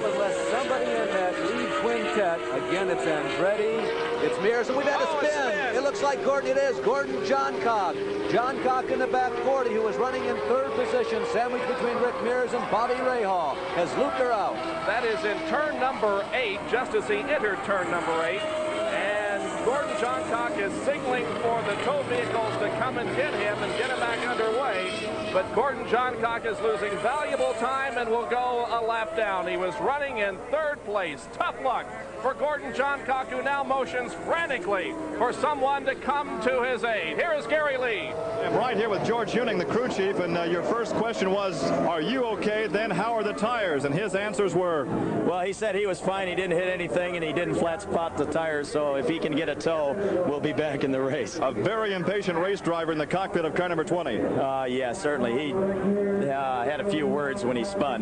Bob, unless somebody in that lead quintet, again, it's Andretti, it's Mears, and we've had a spin. It looks like Gordon, it is Gordon Johncock. Johncock in the back 40, who was running in third position, sandwiched between Rick Mears and Bobby Rahal, has looped her out. That is in turn number 8, just as he entered turn number 8. Gordon Johncock is signaling for the tow vehicles to come and get him and get him back underway. But Gordon Johncock is losing valuable time and will go a lap down. He was running in third place. Tough luck for Gordon Johncock, who now motions frantically for someone to come to his aid. Here is Gary Lee. I'm right here with George Huning, the crew chief, and your first question was, are you okay? Then how are the tires? And his answers were? Well, he said he was fine. He didn't hit anything, and he didn't flat spot the tires. So if he can get a tow, we'll be back in the race. A very impatient race driver in the cockpit of car number 20. Yeah, certainly. He had a few words when he spun.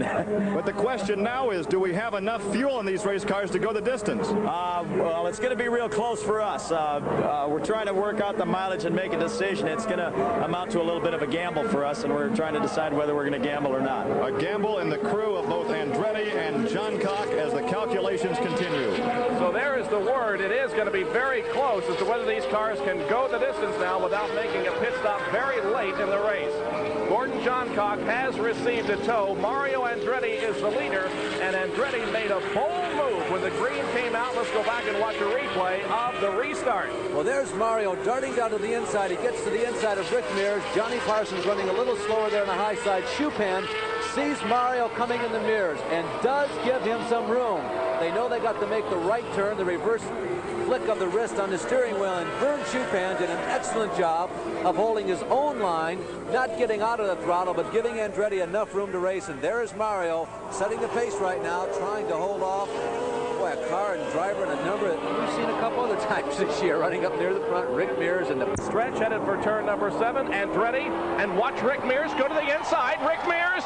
But the question now is, do we have enough fuel in these race cars to go the distance? Well, it's going to be real close for us. We're trying to work out the mileage and make a decision. It's going to amount to a little bit of a gamble for us, and we're trying to decide whether we're going to gamble or not. A gamble in the crew of both Andretti and Johncock as the calculations continue. So there is the word. It is going to be very close as to whether these cars can go the distance now without making a pit stop very late in the race. Gordon Johncock has received a tow. Mario Andretti is the leader, and Andretti made a bold move when the green came out. Let's go back and watch a replay of the restart. Well, there's Mario darting down to the inside. He gets to the inside of Rick Mears. Johnny Parsons running a little slower there on the high side. Schupan sees Mario coming in the mirrors and does give him some room. They know they got to make the right turn, the reverse flick of the wrist on the steering wheel, and Vern Schupan did an excellent job of holding his own line, not getting out of the throttle, but giving Andretti enough room to race. And there is Mario setting the pace right now, trying to hold off. Boy, a car and driver and a number that we've seen a couple other times this year running up near the front. Rick Mears and the stretch headed for turn number 7. Andretti, and watch Rick Mears go to the inside. Rick Mears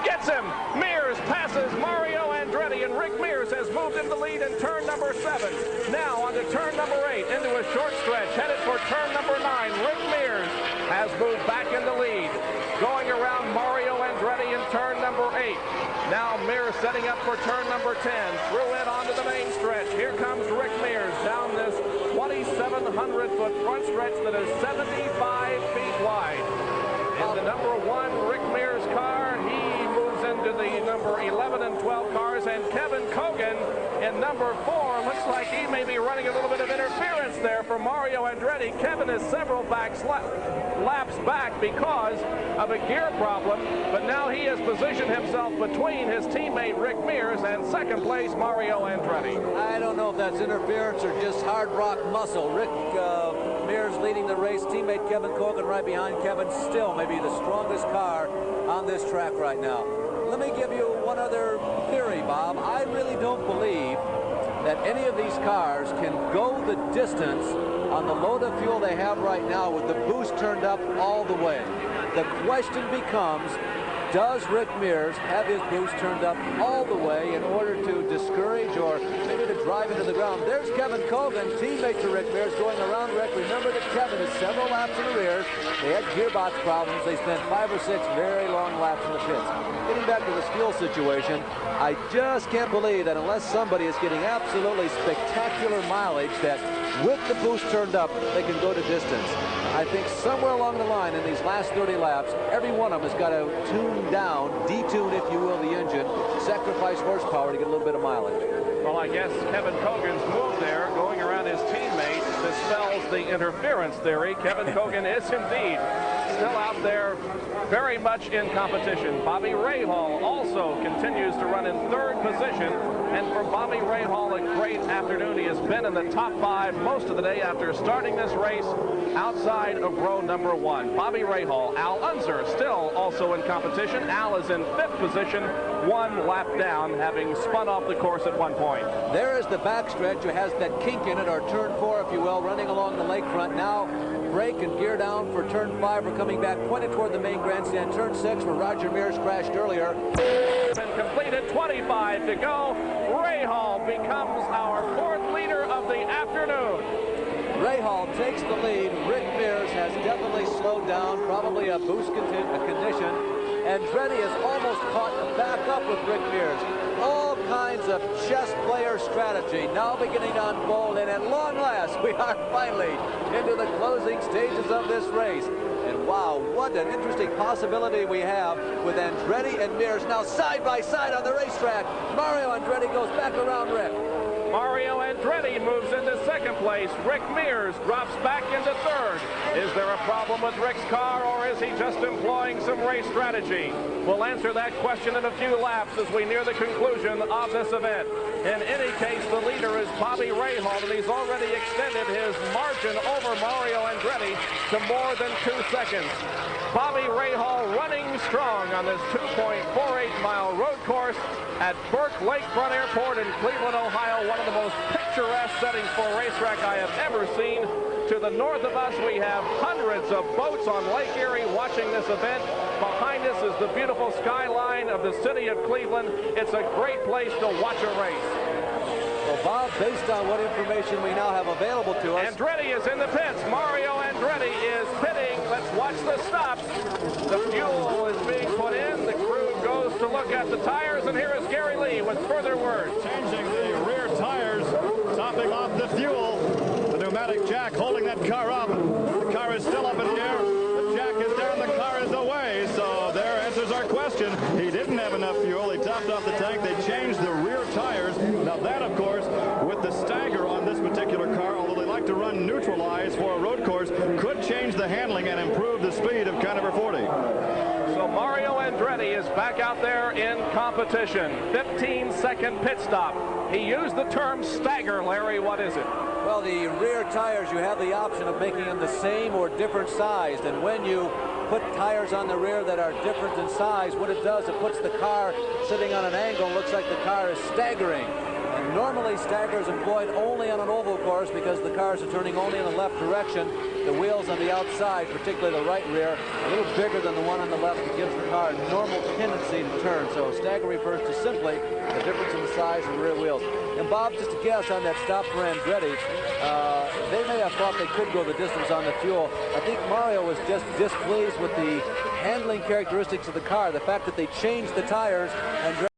gets him. Mears passes Mario Andretti, and Rick Mears has moved into the lead in turn number 7. Now on to turn number 8, into a short stretch headed for turn number 9. Rick Mears has moved back in the lead, going around Mario Andretti in turn number 8. Now Mears setting up for turn number 10. Through it onto the main stretch. Here comes Rick Mears down this 2,700-foot front stretch that is 75 feet wide. In the number 1 Rick Mears car, he moves into the number 11 and 12 cars, and Kevin Cogan in number 4 looks like he may be running a little bit of interference there for Mario Andretti. Kevin is several laps back because of a gear problem, but now he has positioned himself between his teammate Rick Mears and second place Mario Andretti. I don't know if that's interference or just hard rock muscle. Rick Mears leading the race, teammate Kevin Cogan right behind. Kevin still maybe the strongest car on this track right now. Let me give you one other theory, Bob. I really don't believe that any of these cars can go the distance on the load of fuel they have right now with the boost turned up all the way. The question becomes, does Rick Mears have his boost turned up all the way in order to discourage or maybe to drive into the ground? There's Kevin Cogan, teammate to Rick Mears, going around Rick. Remember that Kevin is several laps in the rear. They had gearbox problems. They spent 5 or 6 very long laps in the pits. Getting back to this fuel situation, I just can't believe that unless somebody is getting absolutely spectacular mileage, that with the boost turned up, they can go to distance. I think somewhere along the line in these last 30 laps, every one of them has got to tune down, detune, if you will, the engine, sacrifice horsepower to get a little bit of mileage. Well, I guess Kevin Cogan's move there, going around his teammate, dispels the interference theory. Kevin Cogan is indeed still out there very much in competition. Bobby Rahal also continues to run in third position. And for Bobby Rahal, a great afternoon. He has been in the top 5 most of the day after starting this race outside of row number 1. Bobby Rahal, Al Unser still also in competition. Al is in 5th position, 1 lap down, having spun off the course at one point. There is the backstretch, who has that kink in it, or turn 4, if you will, running along the lakefront. Now brake and gear down for turn 5. We're coming back, pointed toward the main grandstand. Turn 6, where Roger Mears crashed earlier. And completed, 25 to go. Rahal becomes our 4th leader of the afternoon. Rahal takes the lead. Rick Mears has definitely slowed down, probably a boost condition. Andretti is almost caught back up with Rick Mears. All kinds of chess player strategy now beginning to unfold, and at long last, we are finally into the closing stages of this race. And wow, what an interesting possibility we have with Andretti and Mears now side by side on the racetrack. Mario Andretti goes back around Rick. Mario Andretti moves into second place. Rick Mears drops back into third. Is there a problem with Rick's car, or is he just employing some race strategy? We'll answer that question in a few laps as we near the conclusion of this event. In any case, the leader is Bobby Rahal, and he's already extended his margin over Mario Andretti to more than 2 seconds. Bobby Rahal running strong on this 2.48-mile road course at Burke Lakefront Airport in Cleveland, Ohio, one of the most picturesque settings for a racetrack I have ever seen. To the north of us, we have hundreds of boats on Lake Erie watching this event. Behind us is the beautiful skyline of the city of Cleveland. It's a great place to watch a race. Well, Bob, based on what information we now have available to us, Andretti is in the pits. Mario Andretti is pitting. Let's watch the stops. The fuel is being put in. The crew goes to look at the tires, and here is Gary Lee with further words. Changing the rear tires, topping off the fuel. The pneumatic jack holding that car up. The car is still up in the air. The jack is down, the car is away. So there answers our question. He didn't have enough fuel. He topped off the tank. They changed the rear tires. Now that, of course, with the stagger on this particular car, although they like to run neutralized for a road course, could change the handling and improve the speed of car number 40. So Mario Andretti is back out there in competition. 15-second pit stop. He used the term stagger. Larry, what is it? well, the rear tires, you have the option of making them the same or different sized, and when you put tires on the rear that are different in size, what it does, it puts the car sitting on an angle, looks like the car is staggering. And normally stagger is employed only on an oval course because the cars are turning only in the left direction. The wheels on the outside, particularly the right rear, a little bigger than the one on the left, that gives the car a normal tendency to turn. So stagger refers to simply the difference in the size of the rear wheels. And Bob, just to guess on that stop for Andretti, they may have thought they could go the distance on the fuel. I think Mario was just displeased with the handling characteristics of the car, the fact that they changed the tires. And